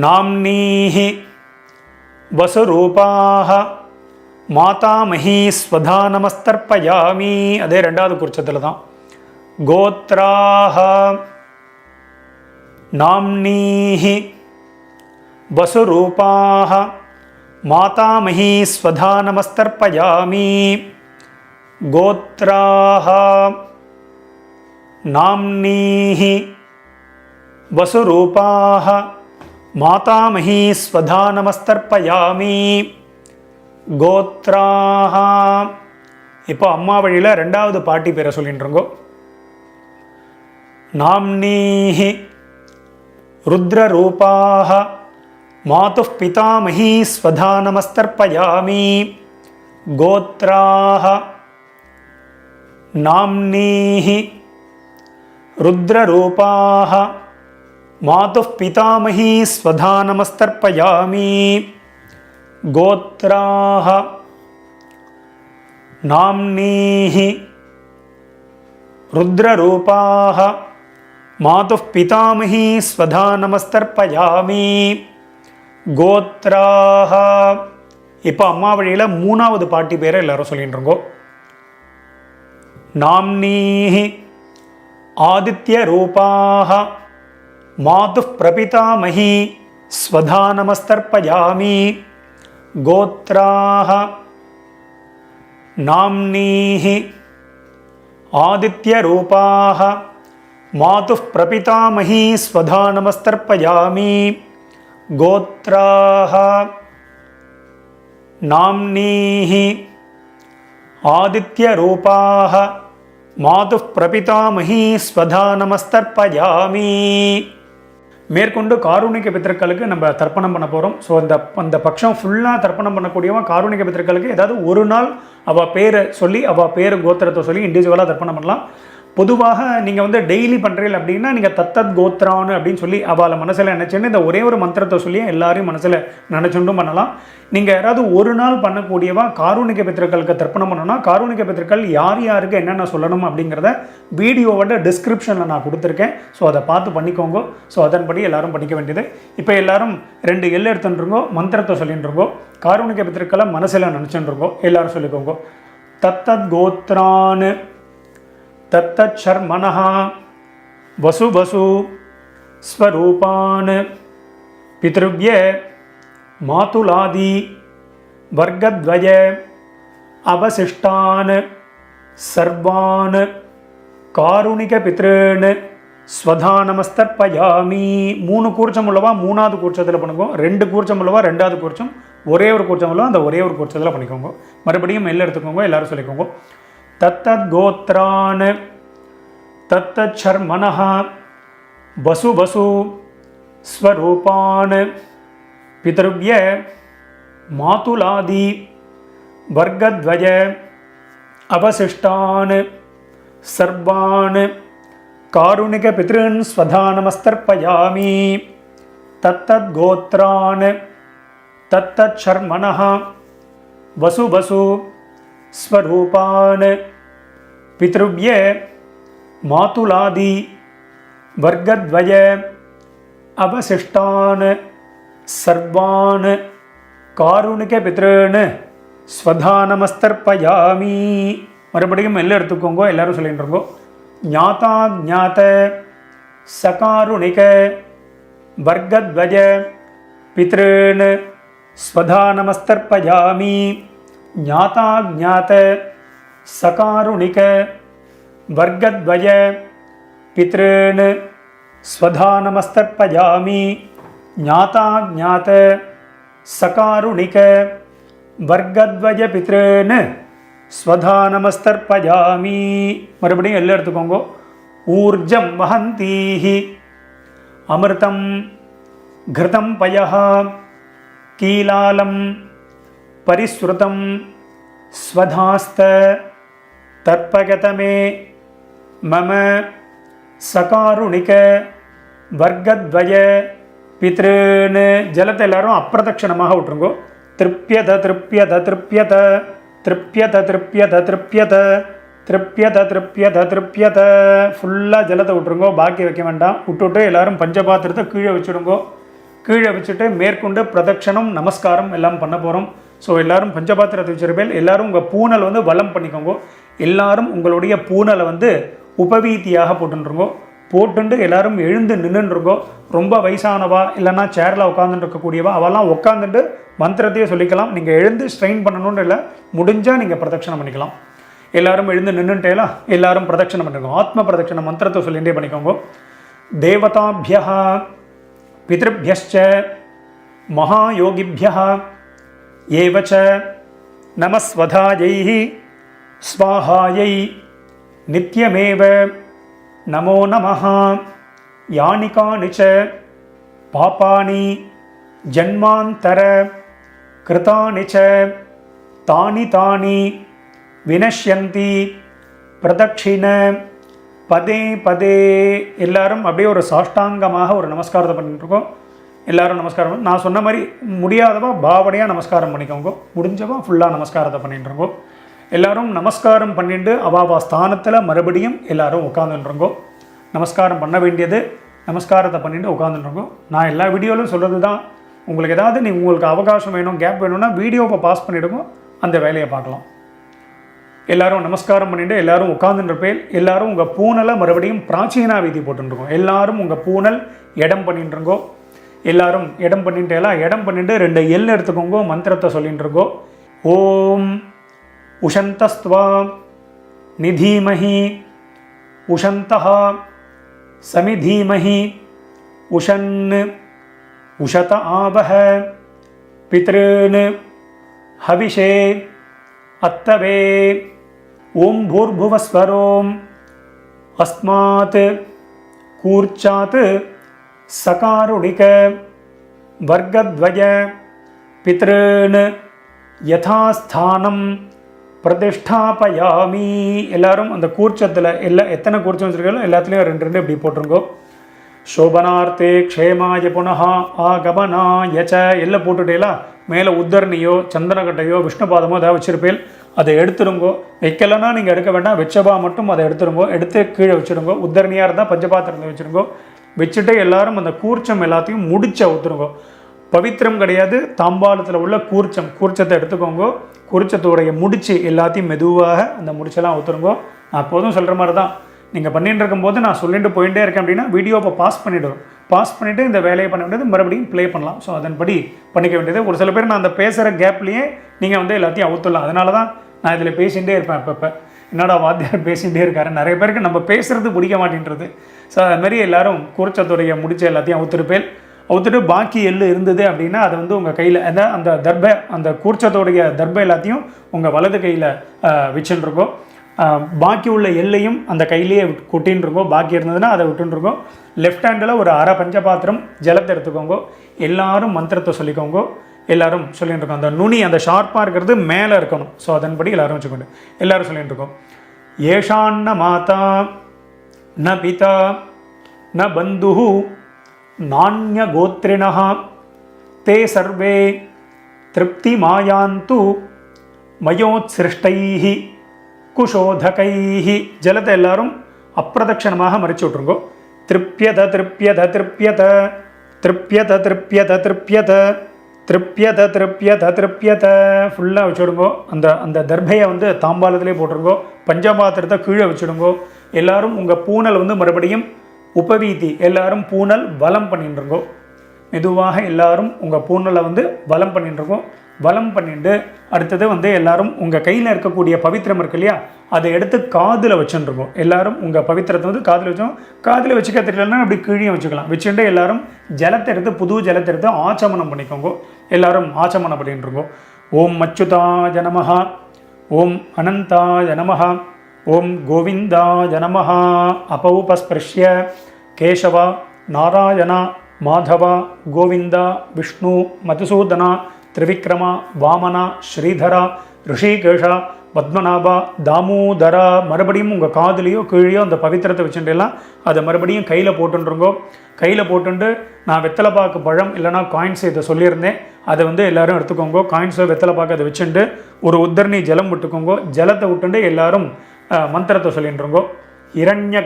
நாம்னீஹி வசுரூபாஹ மாதாமஹி ஸ்வதா நமஸ்தர்ப்பயாமி. அதே ரெண்டாவது குறிச்சத்தில் தான். கோத்ராஹ நாம்னீஹி வசுரூபாஹ மாதாமஹி ஸ்வதா நமஸ்தர்ப்பயாமி. கோத்ராஹ நாம்னீஹி வசுரூபாஹ மாதாமஹி ஸ்வதா நமஸ்தர்ப்பயாமி. கோத்ராஹ இப்போ அம்மா வழியில் ரெண்டாவது பாட்டி பேரை சொல்லிட்டு இருக்கோம். நாம்னீஹி ருத்ரரூபாஹ மாதுः பிதாமஹி ஸ்வதா நமஸ்தர்ப்பயாமி. கோத்ராஹ நாம்னீஹி ருத்ரரூபாஹ மாதுः பிதாமஹி ஸ்வதா நமஸ்தர்ப்பயாமி. கோத்ராஹ நாம்னீஹி ருத்ரரூபாஹ மாதுः பிதாமஹி ஸ்வதா நமஸ்தர்ப்பயாமி. கோத்ராஹ இப்போ அம்மா வழியில் 3வது பாட்டி பேரை எல்லாரும் சொல்லிட்டு இருக்கோம். நாம்னீஹி ஆதித்யரூபாஹ மாதுः பிரபிதாமஹி ஸ்வதா நமஸ்தர்ப்பயாமி. கோத்ராஹ நாம்னீஹி ஆதித்யரூபாஹ மாதுः பிரபிதாமஹி ஸ்வதா நமஸ்தர்ப்பயாமி. கோத்ராஹ நாம்னீஹி ஆதித்யரூபாஹ மாதுः பிரபிதாமஹி ஸ்வதா நமஸ்தர்ப்பயாமி. மேற்கொண்டு காருணிக பித்திருக்களுக்கு நம்ம தர்ப்பணம் பண்ண போகிறோம். ஸோ அந்த பட்சம் ஃபுல்லாக தர்ப்பணம் பண்ணக்கூடியவன் காருணிக பித்திருக்களுக்கு ஏதாவது ஒரு நாள் அவள் பேரை சொல்லி அவள் பேர் கோத்திரத்தை சொல்லி இண்டிவிஜுவலாக தர்ப்பணம் பண்ணலாம். பொதுவாக நீங்கள் வந்து டெய்லி பண்ணுறீங்க அப்படின்னா நீங்கள் தத்தத் கோத்ரான்னு அப்படின்னு சொல்லி அவளை மனசில் நினச்சின்னு இந்த ஒரே ஒரு மந்திரத்தை சொல்லி எல்லாரையும் மனசில் நினச்சுண்டும் பண்ணலாம். நீங்கள் யாராவது ஒரு நாள் பண்ணக்கூடியவா காருணிக பித்திருக்களுக்கு தர்ப்பணம் பண்ணணும்னா காருணிக பித்திருக்கள் யார் யாருக்கு என்னென்ன சொல்லணும் அப்படிங்கிறத வீடியோவோட டிஸ்கிரிப்ஷனில் நான் கொடுத்துருக்கேன். ஸோ அதை பார்த்து பண்ணிக்கோங்க. ஸோ அதன்படி எல்லாரும் பண்ணிக்க வேண்டியது. இப்போ எல்லாரும் 2 எல் எடுத்துருங்கோ, மந்திரத்தை சொல்லிட்டுருங்கோ, காருணிக பித்திருக்களை மனசில் நினச்சுருங்கோ, எல்லாரும் சொல்லிக்கோங்க. தத்தத் கோத்ரான்னு தத்தர்மண வசு வசு ஸ்வரூபான் பித்ருவ்ய மாதுலாதி வர்க்கத்வய அவசிஷ்டான் சர்வான் காருணிக பித்ருன் ஸ்வதானமஸ்தர்ப்பயாமி. 3 கூர்ச்சம் உள்ளவா 3வது கூர்ச்சத்தில் பண்ணுங்க, 2 கூர்ச்சம் உள்ளவா 2வது கூர்ச்சம், ஒரே ஒரு கூர்ச்சம் உள்ளவா அந்த ஒரே ஒரு கூர்ச்சத்தில் பண்ணிக்கோங்க. மறுபடியும் எல்லாம் எடுத்துக்கோங்க, எல்லாரும் சொல்லிக்கோங்க. தத்தத் கோத்ரான் தத்தர்மண வசு வசு ஸ்வரூபான் பித்ருவ்ய மாதுலாதி வர்க்கத்வய அவசிஷ்டான் சர்வான் காருணிக பித்ருன் ஸ்வதானமஸ்தர்ப்பயாமி. தத்தத் கோத்ரான் தத்தர்மண வசு வசு ஸ்வரூபான் பித்ருவ்ய மாதுலாதி வர்க்கத்வய அவசிஷ்டான் சர்வான் காருணிக பித்ருன் ஸ்வதானமஸ்தர்ப்பயாமி. மறுபடியும் எல்லாம் எடுத்துக்கோங்க, எல்லாரும் சொல்லிட்டுருங்கோ. ஞாதா ஞாத சகாருணிக வர்க்கத்வய பித்ருன் ஸ்வதானமஸ்தர்ப்பயாமி. ஞாதா ஞாத சகாருணிக வர்க்கத்வய பித்ருன் ஸ்வதானமஸ்தர்ப்பயாமி. ஞாதா ஞாத சகாருணிக வர்க்கத்வய பித்ருன் ஸ்வதானமஸ்தர்ப்பயாமி. மறுபடியும் எல்லாம் எடுத்துக்கோங்க. ஊர்ஜம் வஹந்தீஹி அமிர்தம் கிருதம் பயஹ கீலாலம் பரிஸ்ருதம் ஸ்வதாஸ்த தர்ப்பகதமே மம சகாருணிக வர்க்கத்வய பித்ருன். ஜலத்தை எல்லாரும் அப்பிரதட்சணமாக விட்டுருங்கோ. திருப்யத திருப்யத திருப்யத திருப்யத திருப்யத திருப்யத திருப்யத திருப்யத திருப்யத. ஃபுல்லாக ஜலத்தை விட்டுருங்கோ, பாக்கி வைக்க வேண்டாம். விட்டுவிட்டு எல்லாரும் பஞ்சபாத்திரத்தை கீழே வச்சுடுங்கோ. கீழே வச்சுட்டு மேற்கொண்டு பிரதட்சணம் நமஸ்காரம் எல்லாம் பண்ண போகிறோம். ஸோ எல்லாரும் பஞ்சபாத்திரத்தை வச்சிருப்பேன். எல்லாரும் உங்கள் பூனல் வந்து வலம் பண்ணிக்கோங்க. எல்லாரும் உங்களுடைய பூனலை வந்து உபவீதியாக போட்டுருங்கோ. போட்டுண்டு எல்லாரும் எழுந்து நின்றுருங்கோ. ரொம்ப வயசானவா இல்லைன்னா சேரில் உட்காந்துட்டு இருக்கக்கூடியவா அவெல்லாம் உட்காந்துட்டு மந்திரத்தையே சொல்லிக்கலாம். நீங்கள் எழுந்து ஸ்ட்ரெயின் பண்ணணும்னு இல்லை, முடிஞ்சால் நீங்கள் பிரதட்சணம் பண்ணிக்கலாம். எல்லாரும் எழுந்து நின்றுட்டேலா எல்லாரும் பிரதட்சணம் பண்ணிக்கோங்க. ஆத்ம பிரதட்சணம் மந்திரத்தை சொல்லிகிட்டே பண்ணிக்கோங்க. தேவதாபியா பித்ருபியश्च மகாயோகிபியா ஏவச்ச நமஸ்வதாயை ஸ்வாஹாயை நித்யமேவ நமோ நமஹ. யானி கானி ச பாபானி ஜன்மாந்தர கிருதானி ச தானி தானி வினஷ்யந்தி பிரதட்சிண பதே பதே. எல்லாரும் அப்படியே ஒரு சாஷ்டாங்கமாக ஒரு நமஸ்காரத்தை பண்ணிட்டுருக்கோம். எல்லாரும் நமஸ்காரம். நான் சொன்ன மாதிரி முடியாதவா பாவனையாக நமஸ்காரம் பண்ணிக்கோங்க, முடிஞ்சவா ஃபுல்லாக நமஸ்காரத்தை பண்ணிட்டுருங்கோ. எல்லாரும் நமஸ்காரம் பண்ணிட்டு அவாவா ஸ்தானத்தில் மறுபடியும் எல்லாரும் உட்காந்துட்டுருங்கோ. நமஸ்காரம் பண்ண வேண்டியது நமஸ்காரத்தை பண்ணிட்டு உட்காந்துட்டுருங்கோ. நான் எல்லா வீடியோவிலும் சொல்கிறது தான், உங்களுக்கு ஏதாவது உங்களுக்கு அவகாசம் வேணும், கேப் வேணும்னா வீடியோவை பாஸ் பண்ணிவிடுங்க, அந்த வேலையை பார்க்கலாம். எல்லாரும் நமஸ்காரம் பண்ணிட்டு எல்லாரும் உட்காந்துருப்பேன். எல்லாரும் உங்கள் பூனலை மறுபடியும் பிராச்சீனா வீதி போட்டுருக்கோம். எல்லாரும் உங்கள் பூனல் இடம் பண்ணிட்டுருங்கோ. எல்லாரும் இடம் பண்ணிட்டேலாம். இடம் பண்ணிட்டு 2 எல் எடுத்துக்கோங்க, மந்திரத்தை சொல்லிட்டு இருக்கோ. ஓம் உஷந்தஸ்த்வா நிதீமஹி உஷந்தஹ சமிதீமஹி உஷன் உஷத ஆவஹ பித்ருன் ஹவிஷே அத்தவே. ஓம் பூர்புவஸ்வரோம் அஸ்மாத் கூர்ச்சாத் சகாருடிக வர்க்கத்வய பித்ருன் யதாஸ்தானம் பிரதிஷ்டாபயாமி. எல்லாரும் அந்த கூர்ச்சத்தில் எத்தனை கூர்ச்சம் வச்சுருக்காலும் எல்லாத்துலேயும் 2 இப்படி போட்டுருங்கோ. சோபனார்த்தே க்ஷேமாய புனஹா ஆகமனாய ச எல்லாம் போட்டுட்டேலா. மேலே உத்தரணியோ சந்தனக்கட்டையோ விஷ்ணுபாதமோ ஏதாவது வச்சுருப்பேல், அதை எடுத்துருங்கோ. வைக்கலன்னா நீங்கள் எடுக்க வேண்டாம், வச்சபா மட்டும் அதை எடுத்துருங்கோ. எடுத்து கீழே வச்சுருங்கோ. உத்தரணியாக இருந்தால் பஞ்சபாத்திரத்தை வச்சுருங்கோ. வச்சுட்டு எல்லாரும் அந்த கூர்ச்சம் எல்லாத்தையும் முடிச்ச ஊற்றுருங்கோ. பவித்திரம் கிடையாது, தாம்பாளத்தில் உள்ள கூர்ச்சத்தை எடுத்துக்கோங்க. கூர்ச்சத்தோடைய முடிச்சு எல்லாத்தையும் மெதுவாக அந்த முடிச்செல்லாம் ஊற்றுருங்கோ. நான் அப்போதும் சொல்கிற மாதிரி தான், நீங்கள் பண்ணிட்டு இருக்கும்போது நான் சொல்லிட்டு போயிட்டே இருக்கேன் அப்படின்னா வீடியோவை பாஸ் பண்ணிவிடுவோம். பாஸ் பண்ணிவிட்டு இந்த வேலையை பண்ண வேண்டியது மறுபடியும் ப்ளே பண்ணலாம். ஸோ அதன்படி பண்ணிக்க வேண்டியது. ஒரு சில பேர் நான் அந்த பேசுகிற கேப்லேயே நீங்கள் வந்து எல்லாத்தையும் அவுத்துடலாம். அதனால தான் நான் இதில் பேசிகிட்டே இருப்பேன். அப்பப்போ என்னடா வாத்தியார் பேசிகிட்டே இருக்காரு. நிறைய பேருக்கு நம்ம பேசுகிறது பிடிக்க மாட்டேன்றது. ஸோ அதுமாரி எல்லோரும் கூர்ச்சத்துடைய முடிச்ச எல்லாத்தையும் அவுத்துட்டு பாக்கி எள்ளு இருந்தது அப்படின்னா அதை வந்து உங்கள் கையில் அந்த தர்பை, அந்த கூர்ச்சத்தோடைய தர்பை எல்லாத்தையும் உங்கள் வலது கையில் வச்சுருக்கோம். பாக்கி உள்ள எல்லையும் அந்த கையிலேயே கொட்டின்ருக்கோம். பாக்கி இருந்ததுன்னா அதை விட்டுருக்கோம். லெஃப்ட் ஹேண்டில் ஒரு அரை பஞ்சபாத்திரம் ஜலத்தை எடுத்துக்கோங்க. எல்லாரும் மந்திரத்தை சொல்லிக்கோங்க. எல்லாரும் சொல்லிட்டு இருக்கோம். அந்த நுனி அந்த ஷார்ப்பாக இருக்கிறது மேலே இருக்கணும். ஸோ அதன்படி எல்லாரும் வச்சுக்கோங்க. எல்லாரும் சொல்லிட்டு இருக்கோம். ஏஷான்ன மாதா ந பிதா ந பந்து நானிய கோத்ரிணா தே சர்வே திருப்தி மாயாந்து மயோத்சிருஷ்டைஹி குஷோதகைஹி. ஜலத்தை எல்லாரும் அப்பிரதட்சணமாக மறைச்சு விட்ருங்கோ. திருப்யத திருப்யத திருப்யத திருப்யத திருப்யத திருப்யத திருப்யத திருப்யத திருப்யத ஃபுல்லாக வச்சுடுங்கோ. அந்த தர்பையை வந்து தாம்பாளத்திலே போட்டுருங்கோ. பஞ்சபாத்திரத்தை கீழே வச்சுடுங்கோ. எல்லாரும் உங்கள் பூனல் வந்து மறுபடியும் உபவீதி எல்லாரும் பூனல் வலம் பண்ணிட்டுருங்கோ. மெதுவாக எல்லாரும் உங்கள் பூனலை வந்து வலம் பண்ணிட்டுருக்கோம். வலம் பண்ணிட்டு அடுத்தது வந்து எல்லாரும் உங்கள் கையில் இருக்கக்கூடிய பவித்திரம் இருக்கு இல்லையா, அதை எடுத்து காதில் வச்சுருக்கோம். எல்லாரும் உங்கள் பவித்திரத்தை வந்து காதில் வச்சோம். காதில் வச்சுக்க தெரியலன்னா அப்படி கீழே வச்சுக்கலாம். வச்சுட்டு எல்லாரும் ஜலத்தை எடுத்து புது ஜலத்தை எடுத்து ஆச்சமனம் பண்ணிக்கோங்க. எல்லாரும் ஆச்சமனம் பண்ணிட்டுருக்கோம். ஓம் அச்சுதாய நமஹ, ஓம் அனந்தாய நமஹ, ஓம் கோவிந்தாய நமஹ. அபௌபஸ்பிருஷ்ய கேசவா நாராயணா மாதவா கோவிந்தா விஷ்ணு மதுசூதனா திரிவிக்ரமா வாமனா ஸ்ரீதரா ரிஷிகேஷா பத்மநாபா தாமோதரா. மறுபடியும் உங்கள் காதுலேயோ கீழேயோ அந்த பவித்திரத்தை வச்சுட்டுலாம் அதை மறுபடியும் கையில் போட்டுருங்கோ. கையில் போட்டுட்டு நான் வெத்தலைப்பாக்கு பழம் இல்லைனா காயின்ஸ் இதை சொல்லியிருந்தேன், அதை வந்து எல்லோரும் எடுத்துக்கோங்க. காயின்ஸோ வெத்தலைப்பாக்கு அதை வச்சுட்டு ஒரு உத்தரணி ஜலம் விட்டுக்கோங்க. ஜலத்தை விட்டுட்டு எல்லாரும் மந்திரத்தை சொல்லிட்டுருங்கோ. இரண்ய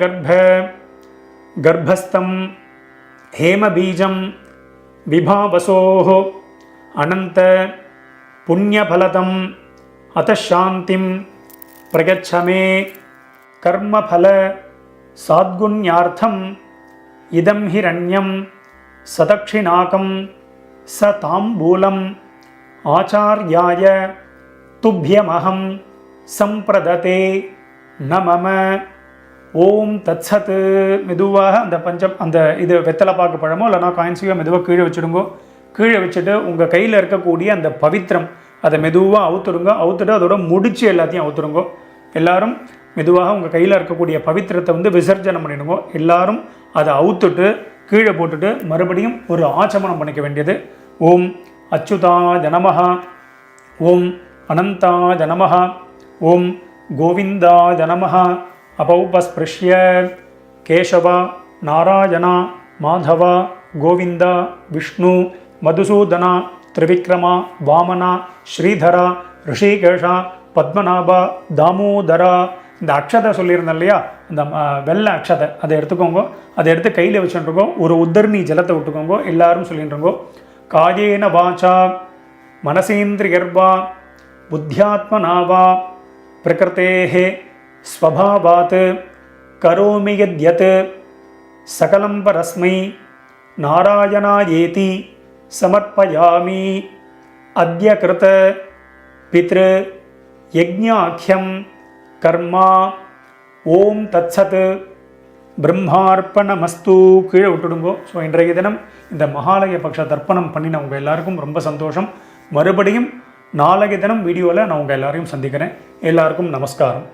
கர்ப்பஸ்தம் ஹேமபீஜம் விபாவசோஹோ அனந்த புண்ணியபலதம் அதாந்திம் பிரகச்சமே கர்மபல சாத்குண்யார்த்தம் இதம் ஹிரண்யம் சதக்ஷிணாகம் ச தாம்பூலம் ஆச்சார்யாய துப்யமஹம் சம்பிரததே நமம. ஓம் தத்சத். மெதுவாக அந்த இது வெத்தலைப்பாக்கு பழமோ இல்லைனா காயின்ஸையோ மெதுவாக கீழே வச்சுடுங்கோ. கீழே வச்சுட்டு உங்கள் கையில் இருக்கக்கூடிய அந்த பவித்திரம் அதை மெதுவாக அவுத்துடுங்க. அவுத்துட்டு அதோட முடிச்சு எல்லாத்தையும் அவுத்துடுங்க. எல்லாரும் மெதுவாக உங்கள் கையில் இருக்கக்கூடிய பவித்திரத்தை வந்து விசர்ஜனம் பண்ணிடுங்க. எல்லாரும் அதை அவுத்துட்டு கீழே போட்டுட்டு மறுபடியும் ஒரு ஆச்சமனம் பண்ணிக்க வேண்டியது. ஓம் அச்சுதாய நமஹ, ஓம் அனந்தாய நமஹ, ஓம் கோவிந்தாய நமஹ. அபௌபஸ்பிருஷ்ய கேசவா நாராயணா மாதவா கோவிந்தா விஷ்ணு மதுசூதனா திரிவிக்ரமா வாமனா ஸ்ரீதரா ரிஷிகேஷா பத்மநாபா தாமோதரா. இந்த அக்ஷதை சொல்லியிருந்தேன் இல்லையா, அந்த வெள்ளை அக்ஷதை அதை எடுத்துக்கோங்க. அதை எடுத்து கையில் வச்சுட்டுருக்கோம். ஒரு உத்தரணி ஜலத்தை விட்டுக்கோங்க. எல்லாரும் சொல்லிட்டுருங்கோ. காயேன வாச்சா மனசேந்திரியர்வா புத்தியாத்மனாவா பிரகிருதேஹே ஸ்வபாவாத் கரோமி யத்யத் சகலம் பரஸ்மை நாராயணாயேதி சமர்ப்பயாமி. அத்ய கிருத பித்ரு யஜ்ஞாக்யம் கர்மா. ஓம் தத்சத் பிரம்மார்ப்பணமஸ்து. கீழே விட்டுடுங்கோ. ஸோ இன்றைய தினம் இந்த மகாலய பக்ஷ தர்ப்பணம் பண்ணின உங்கள் எல்லாருக்கும் ரொம்ப சந்தோஷம். மறுபடியும் நாளைய தினம் வீடியோவில் நான் உங்கள் எல்லாரையும் சந்திக்கிறேன். எல்லாருக்கும் நமஸ்காரம்.